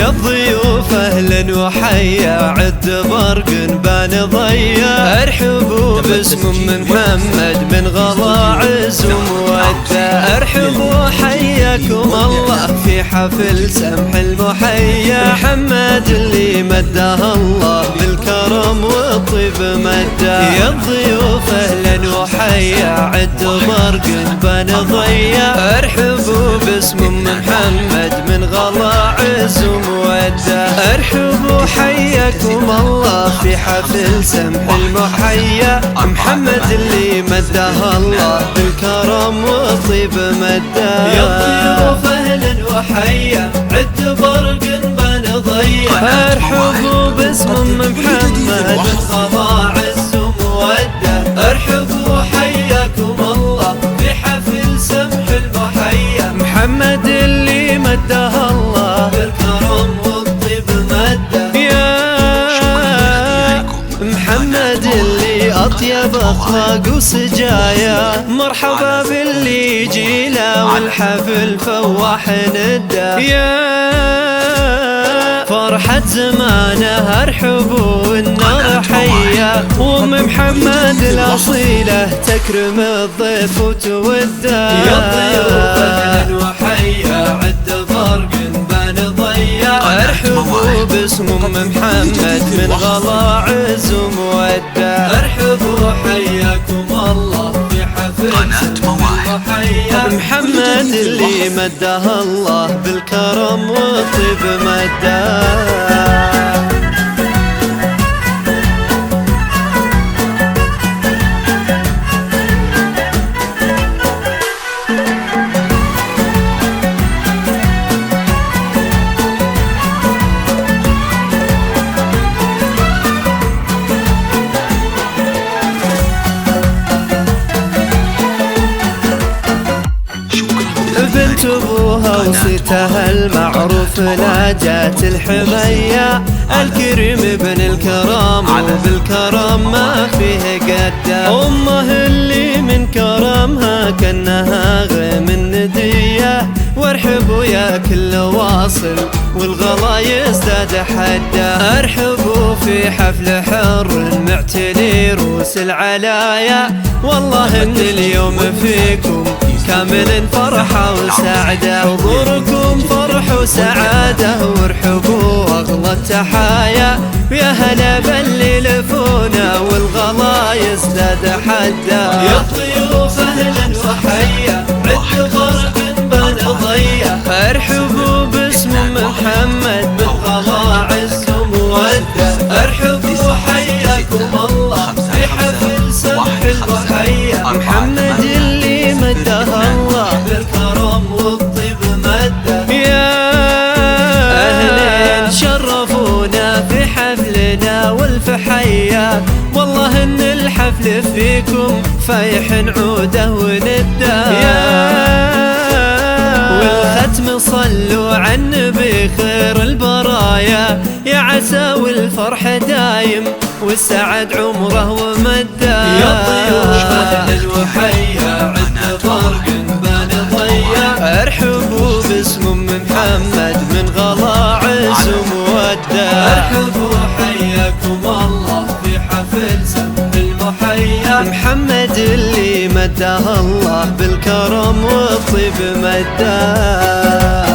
يا الضيوف اهلا وحيا عد برق بان ضيا ارحبوا باسم محمد من غلا عز ومودة ارحبوا حياكم الله في حفل سمح المحيا محمد اللي مده الله بالكرم والطيب مده يا الضيوف اهلا وحيا عد برق بان ضيا ارحبوا باسم محمد من غلا عز ومودة ارحبوا حياكم الله في حفل سمح المحيا محمد اللي مده الله بالكرم والطيب مده يا الضيوف اهلا وحيا عد برق بان ضيا ارحبوا باسم محمد من غلا عز ومودة ارحبوا حياكم الله في حفل سمح المحيا محمد اللي مده الله بالكرم والطيب مده يا محمد اللي اطيب اخلاق وسجايا مرحبا باللي يجيله والحفل فواح نده يا فرحة زمانه ارحبوا النار حيا محمد الأصيلة تكرم الضيف وتوده يا الضيوف اهلا وحيا عد برق بان ضيا ارحبوا باسم محمد من غلا عز ومودة ارحبوا حياكم الله في حفل المحيا محمد اللي مده الله بالكرم والطيب مده بنت ابوها وصيتها المعروف ناجات الحمية الكريم ابن الكرام وبالكرم ما فيه قده امه اللي من كرمها كانها غيم الندية وارحبوا يا كل واصل والغلا يزداد حده ارحبوا في حفل حر معتلي روس العلايا والله ان اليوم فيكم كامل فرحة وسعادة حضوركم فرح وسعادة وارحبوا أغلى التحايا يا هلا باللي لفونا والغلا يزداد حده يا الضيوف أهلا وحيا عد برق بان ضيا ارحبوا باسم محمد بالغلا عز ومودة ارحبوا حياكم الله في حفل سمح المحيا محمد اللي مده الله بالكرم والطيب مده يا اهلين شرفونا في حفلنا والفحيا والله ان الحفل فيكم فايح عوده ونده يا والختم صلوا على النبي خير البرايا يا عسى والفرح دايم والسعد عمره ومده يا الضيوف اهلا وحيا عد برق بان ضيا ارحبوا باسم محمد من غلا عز ومودة ارحبوا حياكم الله في حفل سمح المحيا محمد اللي مده الله بالكرم والطيب مده